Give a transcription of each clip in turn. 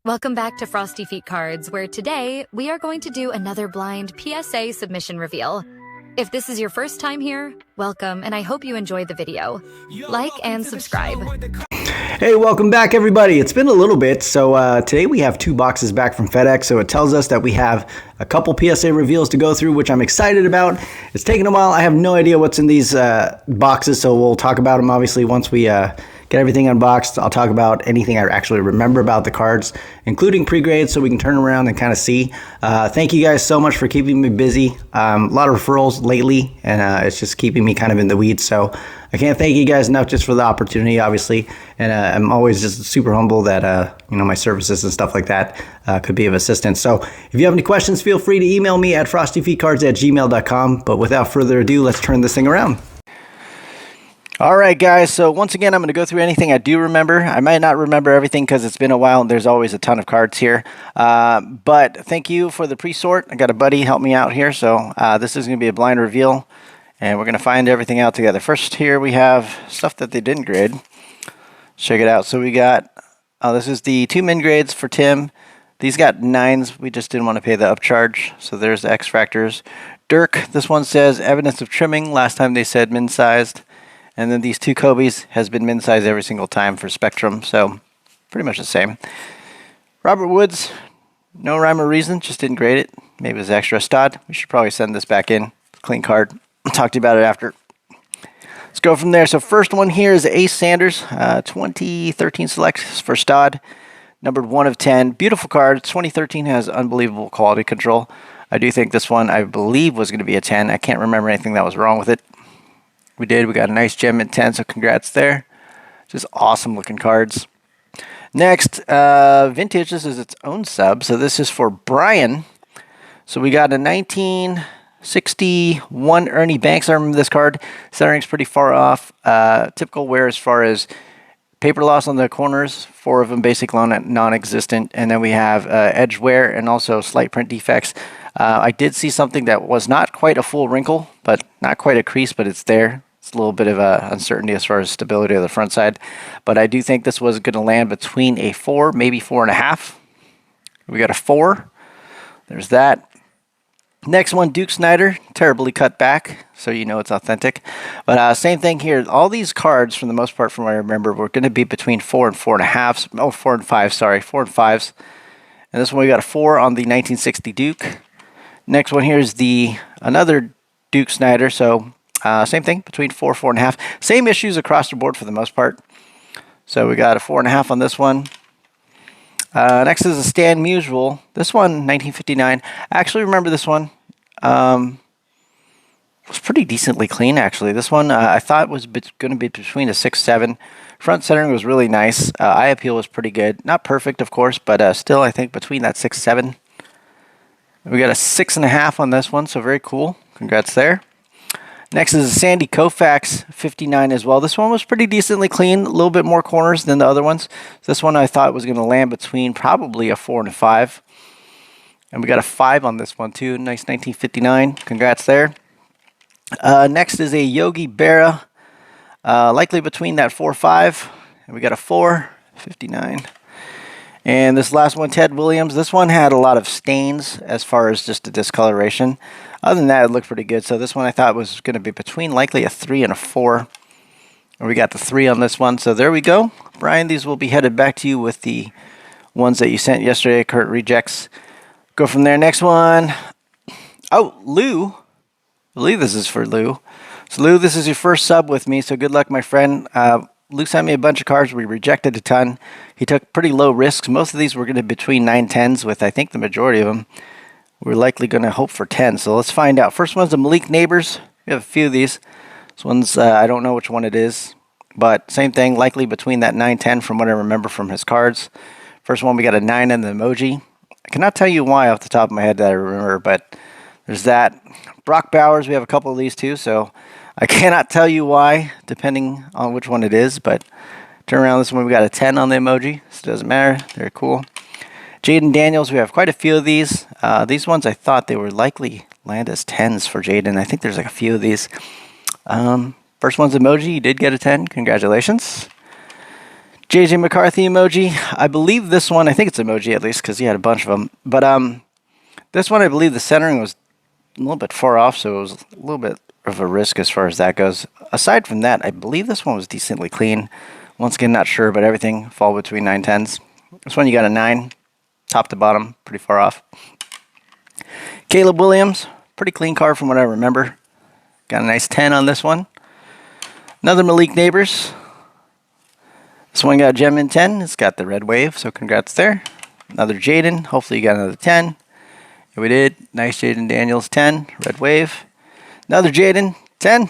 Welcome back to Frosty Feet Cards, where today we are going to do another blind PSA submission reveal. If this is your first time here, welcome, and I hope you enjoyed the video. Like and subscribe. Hey, welcome back everybody. It's been a little bit, so today we have 2 boxes back from FedEx, so it tells us that we have a couple PSA reveals to go through, which I'm excited about. It's taken a while. I have no idea what's in these boxes, so we'll talk about them obviously once we get everything unboxed. I'll talk about anything I actually remember about the cards, including pre-grades, so we can turn around and kind of see. Thank you guys so much for keeping me busy. A lot of referrals lately, and it's just keeping me kind of in the weeds. So I can't thank you guys enough just for the opportunity, obviously. And I'm always just super humble that my services and stuff like that could be of assistance. So if you have any questions, feel free to email me at frostyfeetcards@gmail.com. But without further ado, let's turn this thing around. All right, guys, so once again, I'm going to go through anything I do remember. I might not remember everything because it's been a while and there's always a ton of cards here. But thank you for the pre-sort. I got a buddy help me out here, so this is going to be a blind reveal, and we're going to find everything out together. First here we have stuff that they didn't grade. Check it out. So we got, this is the 2 min grades for Tim. These got 9s. We just didn't want to pay the upcharge, so there's the X-Fractors. Dirk, this one says evidence of trimming. Last time they said min-sized. And then these 2 Kobe's has been min-sized every single time for Spectrum, so pretty much the same. Robert Woods, no rhyme or reason, just didn't grade it. Maybe it was extra. Stud, we should probably send this back in. Clean card. I'll talk to you about it after. Let's go from there. So first one here is Ace Sanders, 2013 select for Stud, numbered 1 of 10. Beautiful card. 2013 has unbelievable quality control. I do think this one, I believe, was going to be a 10. I can't remember anything that was wrong with it. We did. We got a nice gem at 10, so congrats there. Just awesome looking cards. Next, Vintage. This is its own sub, so this is for Brian. So we got a 1961 Ernie Banks. I remember this card. Centering's pretty far off. Typical wear as far as paper loss on the corners. 4 of them basic non-existent. And then we have edge wear and also slight print defects. I did see something that was not quite a full wrinkle, but not quite a crease, but it's there. It's a little bit of uncertainty as far as stability of the front side. But I do think this was going to land between a 4, maybe 4.5. We got a 4. There's that. Next one, Duke Snider, terribly cut back, so you know it's authentic. But same thing here. All these cards, for the most part, from what I remember, were going to be between 4 and 4.5. Oh, 4 and 5, sorry. 4 and 5s. And this one, we got a 4 on the 1960 Duke. Next one here is another Duke Snider, so same thing, between 4 and 4.5. Same issues across the board for the most part. So we got a 4.5 on this one. Next is a Stan Musial. This one, 1959. I actually remember this one. It was pretty decently clean, actually. This one I thought was going to be between a 6-7. Front centering was really nice. Eye appeal was pretty good. Not perfect, of course, but still, I think between that 6-7. We got a 6.5 on this one, so very cool. Congrats there. Next is a Sandy Koufax 59 as well. This one was pretty decently clean, a little bit more corners than the other ones. This one I thought was going to land between probably a 4 and a 5. And we got a 5 on this one too. Nice 1959. Congrats there. Next is a Yogi Berra, likely between that 4-5. And we got a 4.59. And this last one, Ted Williams. This one had a lot of stains as far as just the discoloration. Other than that, it looked pretty good. So this one I thought was going to be between likely a 3 and a 4. And we got the 3 on this one. So there we go. Brian, these will be headed back to you with the ones that you sent yesterday. Current rejects. Go from there. Next one. Oh, Lou. I believe this is for Lou. So Lou, this is your first sub with me. So good luck, my friend. Lou sent me a bunch of cards. We rejected a ton. He took pretty low risks. Most of these were going to be between 9-10s, with I think the majority of them. We're likely going to hope for 10. So let's find out. First one's the Malik Neighbors. We have a few of these. This one's, I don't know which one it is. But same thing, likely between that 9-10 from what I remember from his cards. First one, we got a 9 and the Emoji. I cannot tell you why off the top of my head that I remember, but there's that. Brock Bowers, we have a couple of these too, so I cannot tell you why, depending on which one it is, but turn around this one, we got a 10 on the Emoji, so it doesn't matter. Very cool. Jayden Daniels, we have quite a few of these. These ones I thought they were likely land as 10s for Jayden. I think there's like a few of these. First one's Emoji, you did get a 10, congratulations. JJ McCarthy emoji. I believe this one, I think it's emoji at least because he had a bunch of them. But this one, I believe the centering was a little bit far off, so it was a little bit of a risk as far as that goes. Aside from that, I believe this one was decently clean. Once again, not sure, but everything fall between 9 10s. This one you got a 9, top to bottom, pretty far off. Caleb Williams, pretty clean card from what I remember. Got a nice 10 on this one. Another Malik Neighbors. This one got a gem in 10. It's got the red wave, so congrats there. Another Jayden. Hopefully you got another 10. Yeah, we did. Nice Jayden Daniels 10, red wave. Another Jayden 10.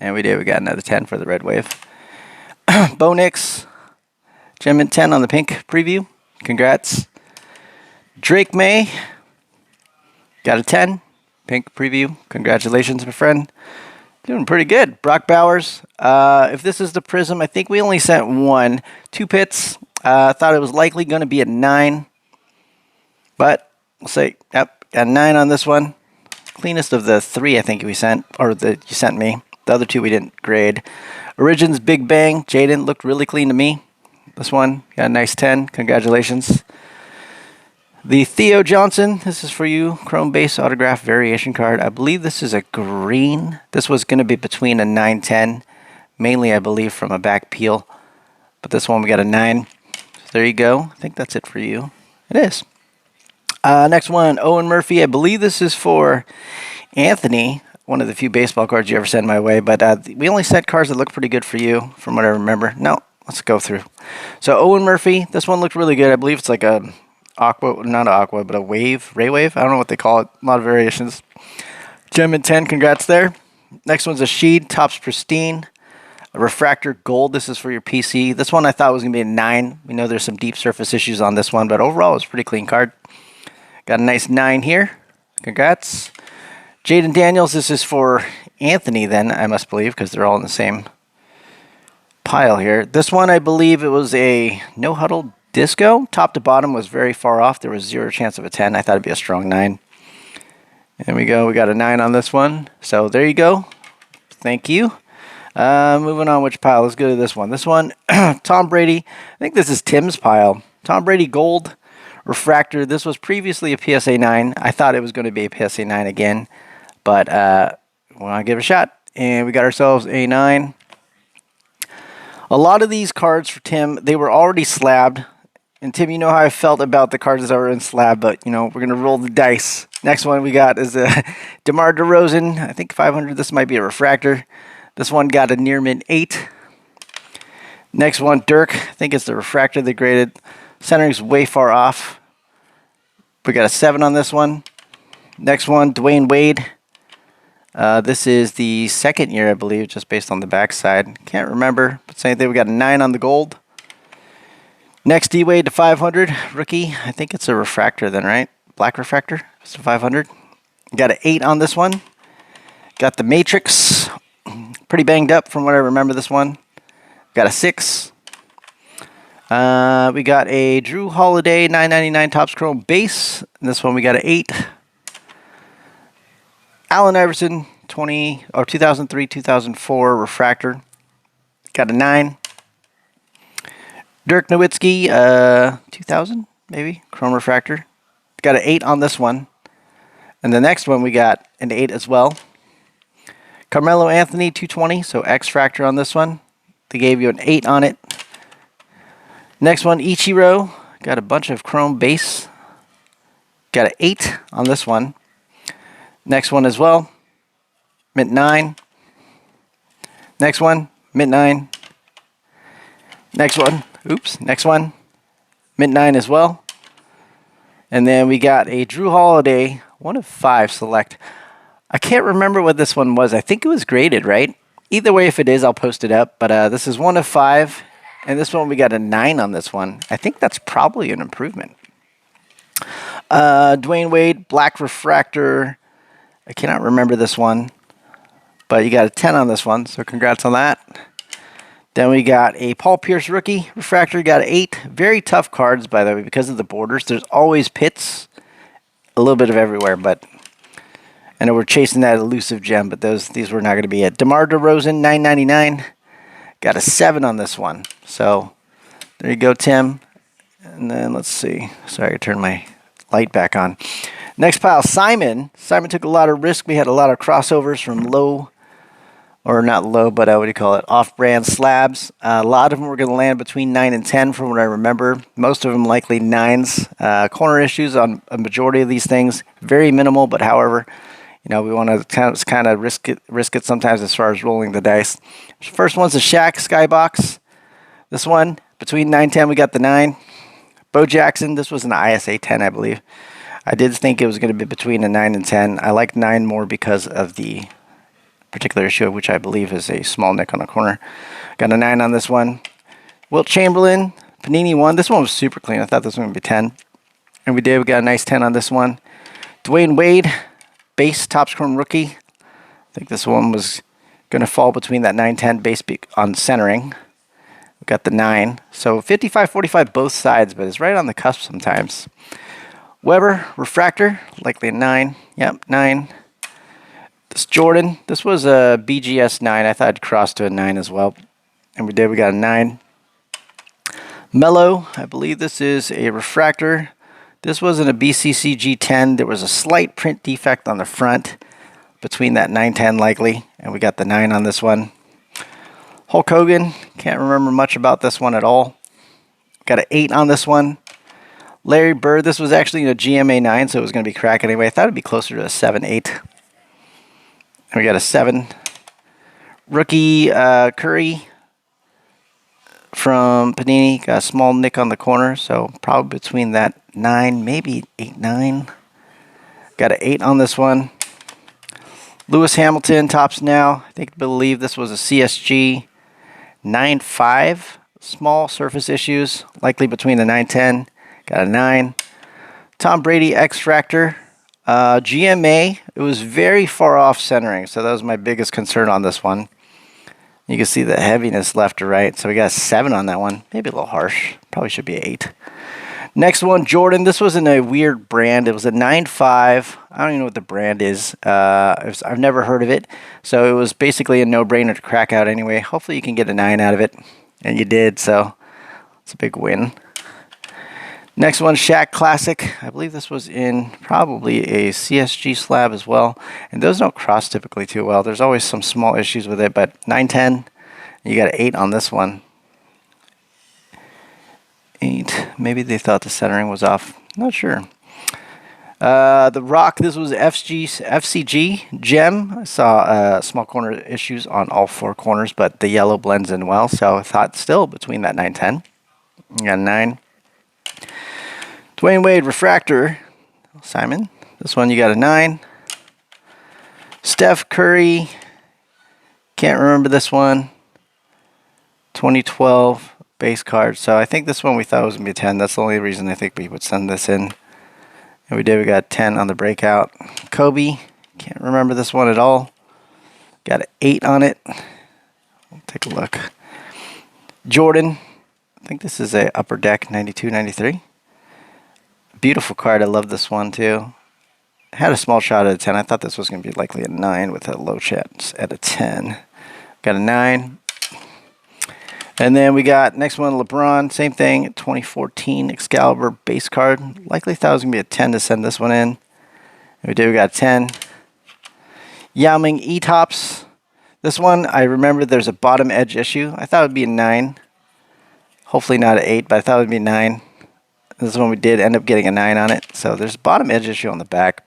And we did. We got another 10 for the red wave. Bo Nix, gem in 10 on the pink preview. Congrats. Drake May, got a 10, pink preview. Congratulations, my friend. Doing pretty good. Brock Bowers. If this is the Prism, I think we only sent one. 2 pits. Thought it was likely going to be a 9. But we'll say, yep, got a 9 on this one. Cleanest of the 3 I think we sent, or that you sent me. The other 2 we didn't grade. Origins Big Bang. Jayden looked really clean to me. This one got a nice 10. Congratulations. The Theo Johnson, this is for you, Chrome Base Autograph Variation card. I believe this is a green. This was going to be between a 9-10, mainly I believe from a back peel. But this one we got a 9. So there you go. I think that's it for you. It is. Next one, Owen Murphy. I believe this is for Anthony, one of the few baseball cards you ever sent my way. But we only sent cards that look pretty good for you, from what I remember. No, let's go through. So Owen Murphy, this one looked really good. I believe it's like a aqua, not an aqua, but a wave, ray wave. I don't know what they call it. A lot of variations. Gem in 10, congrats there. Next one's a Sheed, tops pristine. A Refractor gold, this is for your PC. This one I thought was going to be a 9. We know there's some deep surface issues on this one, but overall it's a pretty clean card. Got a nice 9 here. Congrats. Jayden Daniels, this is for Anthony then, I must believe, because they're all in the same pile here. This one I believe it was a no huddle disco. Top to bottom was very far off. There was 0 chance of a 10. I thought it'd be a strong 9. There we go. We got a 9 on this one. So there you go. Thank you. Moving on, which pile? Let's go to this one. This one, Tom Brady. I think this is Tim's pile. Tom Brady gold refractor. This was previously a PSA 9. I thought it was going to be a PSA 9 again, but we want to give it a shot. And we got ourselves a 9. A lot of these cards for Tim, they were already slabbed. And Tim, you know how I felt about the cards that were in slab, but, you know, we're going to roll the dice. Next one we got is a DeMar DeRozan. I think 500. This might be a refractor. This one got a near mint 8. Next one, Dirk. I think it's the refractor they graded. Centering's way far off. We got a 7 on this one. Next one, Dwyane Wade. This is the second year, I believe, just based on the backside. Can't remember, but same thing. We got a 9 on the gold. Next, D-Wade to 500, rookie. I think it's a refractor then, right? Black refractor. It's a 500. Got an 8 on this one. Got the Matrix. Pretty banged up from what I remember this one. Got a 6. We got a Drew Holiday 999 Topps Chrome base. And this one we got an 8. Allen Iverson 2003-2004 refractor. Got a 9. Dirk Nowitzki 2000 maybe Chrome refractor. Got an 8 on this one. And the next one we got an 8 as well. Carmelo Anthony 220, so X-Fractor on this one. They gave you an 8 on it. Next one, Ichiro. Got a bunch of Chrome base. Got an 8 on this one. Next one as well, mint 9. Next one, mint 9. Next one, next one, mint 9 as well. And then we got a Drew Holiday, 1 of 5 select. I can't remember what this one was. I think it was graded, right? Either way, if it is, I'll post it up. But this is 1 of 5. And this one, we got a 9 on this one. I think that's probably an improvement. Dwyane Wade, black refractor. I cannot remember this one. But you got a 10 on this one, so congrats on that. Then we got a Paul Pierce rookie refractor. Got an 8. Very tough cards, by the way, because of the borders. There's always pits. A little bit of everywhere, but I know we're chasing that elusive gem, but these were not going to be it. DeMar DeRozan, 999. Got a 7 on this one. So There you go, Tim. And then let's see. Sorry, I turned my light back on. Next pile, Simon. Simon took a lot of risk. We had a lot of crossovers from low, or not low, but what do you call it? Off-brand slabs. A lot of them were going to land between 9 and 10 from what I remember. Most of them likely 9s. Corner issues on a majority of these things. Very minimal, but however, you know, we want to kind of risk it sometimes as far as rolling the dice. First one's a Shaq Skybox. This one, between 9 and 10, we got the 9. Bo Jackson, this was an ISA 10, I believe. I did think it was going to be between a 9 and 10. I like 9 more because of the particular issue, which I believe is a small nick on the corner. Got a 9 on this one. Wilt Chamberlain, Panini 1. This one was super clean. I thought this one would be 10. And we did. We got a nice 10 on this one. Dwyane Wade, base Topps Chrome rookie. I think this one was going to fall between that 9-10 base on centering. We got the 9. So 55-45 both sides, but it's right on the cusp sometimes. Weber, Refractor, likely a 9. Yep, 9. This Jordan, this was a BGS 9. I thought I'd cross to a 9 as well. And we did. We got a 9. Mellow, I believe this is a Refractor. This wasn't a BCCG 10. There was a slight print defect on the front between that 9-10 likely. And we got the 9 on this one. Hulk Hogan, can't remember much about this one at all. Got an 8 on this one. Larry Bird, this was actually a GMA 9, so it was going to be crack anyway. I thought it'd be closer to a 7-8. And we got a 7. Rookie Curry from Panini. Got a small nick on the corner, so probably between that 9, maybe 8-9. Got an 8 on this one. Lewis Hamilton, Topps Now. I believe this was a CSG 9-5. Small surface issues, likely between the 9-10. Got a 9. Tom Brady X-Fractor. GMA, it was very far off centering, so that was my biggest concern on this one. You can see the heaviness left to right, so we got a 7 on that one. Maybe a little harsh. Probably should be 8. Next one, Jordan. This was in a weird brand. It was a 9.5. I don't even know what the brand is. I've never heard of it, so it was basically a no-brainer to crack out anyway. Hopefully you can get a 9 out of it, and you did, so it's a big win. Next one, Shaq Classic. I believe this was in probably a CSG slab as well. And those don't cross typically too well. There's always some small issues with it, but 9-10, you got an 8 on this one. 8. Maybe they thought the centering was off. Not sure. The Rock, this was FCG Gem. I saw small corner issues on all 4 corners, but the yellow blends in well. So I thought still between that 9-10. You got a 9. Dwyane Wade, Refractor, Simon. This one you got a 9. Steph Curry, can't remember this one. 2012 base card. So I think this one we thought was going to be a 10. That's the only reason I think we would send this in. And we did. We got 10 on the breakout. Kobe, can't remember this one at all. Got an 8 on it. Take a look. Jordan, I think this is a Upper Deck 92-93. Beautiful card. I love this one too. Had a small shot at a 10. I thought this was going to be likely a 9 with a low chance at a 10. Got a 9. And then we got next one, LeBron. Same thing, 2014 Excalibur base card. Likely thought it was going to be a 10 to send this one in. And we did. We got a 10. Yao Ming E-Tops. This one, I remember there's a bottom edge issue. I thought it would be a 9. Hopefully not an 8, but I thought it would be a 9. This one we did end up getting a 9 on it. So there's a bottom edge issue on the back.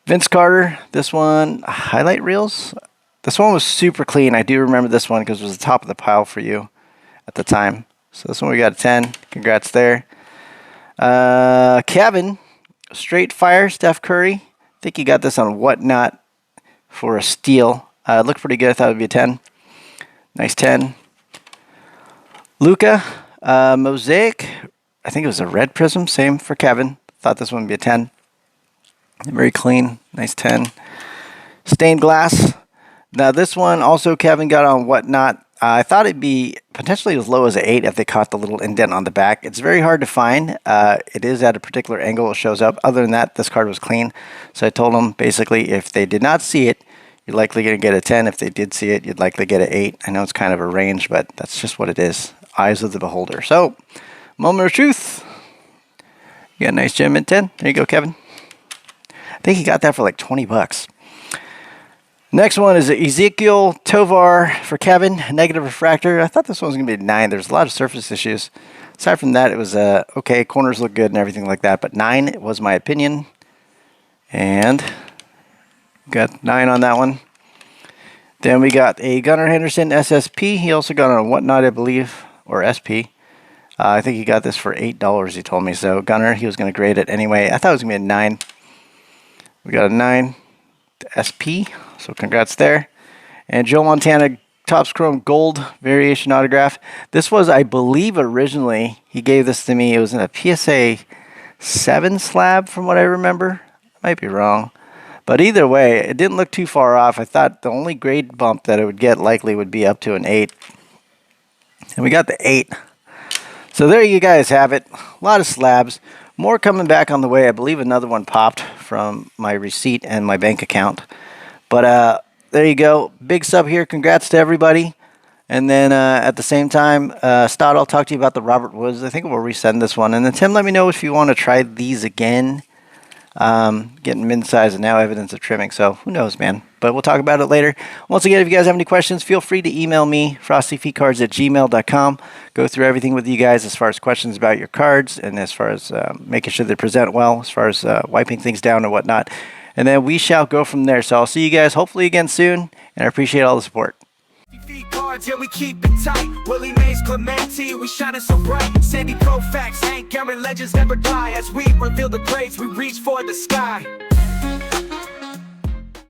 Vince Carter, this one, highlight reels. This one was super clean. I do remember this one because it was the top of the pile for you at the time. So this one we got a 10. Congrats there. Kevin, Straight Fire, Steph Curry. I think you got this on Whatnot for a steal. It looked pretty good. I thought it would be a 10. Nice 10. Luca, Mosaic. I think it was a red prism, same for Kevin. Thought this one would be a 10. Very clean, nice 10. Stained glass. Now this one also Kevin got on Whatnot. I thought it'd be potentially as low as an 8 if they caught the little indent on the back. It's very hard to find. It is at a particular angle it shows up. Other than that, this card was clean. So I told them basically if they did not see it, you're likely going to get a 10. If they did see it, you'd likely get an 8. I know it's kind of a range, but that's just what it is. eyes of the beholder. So, moment of truth. You got a nice gem mint 10. There you go, Kevin. I think he got that for like 20 bucks. Next one is Ezekiel Tovar for Kevin, negative refractor. I thought this one was going to be 9. There's a lot of surface issues. Aside from that, it was okay. Corners look good and everything like that, but 9 was my opinion. And got 9 on that one. Then we got a Gunnar Henderson SSP. He also got on a Whatnot, I believe, or SP. I think he got this for $8, he told me. So Gunnar, he was going to grade it anyway. I thought it was going to be a 9. We got a 9 SP. So congrats there. And Joe Montana Topps Chrome Gold variation autograph. This was, I believe, originally, he gave this to me. It was in a PSA 7 slab from what I remember. I might be wrong. But either way, it didn't look too far off. I thought the only grade bump that it would get likely would be up to an 8. And we got the 8. So there you guys have it. A lot of slabs. More coming back on the way. I believe another one popped from my receipt and my bank account. But there you go. Big sub here. Congrats to everybody. And then at the same time, Stott, I'll talk to you about the Robert Woods. I think we'll resend this one. And then Tim, let me know if you want to try these again. Getting min-size and now evidence of trimming. So who knows, man. But we'll talk about it later. Once again, if you guys have any questions, feel free to email me, frostyfeetcards@gmail.com. Go through everything with you guys as far as questions about your cards and as far as making sure they present well, as far as wiping things down and whatnot. And then we shall go from there. So I'll see you guys hopefully again soon, and I appreciate all the support. Yeah, we keep it tight. Willie Mays, Clemente, we shining so bright. Sandy Pro Facts, Hank Aaron legends never die. As we reveal the grades, we reach for the sky.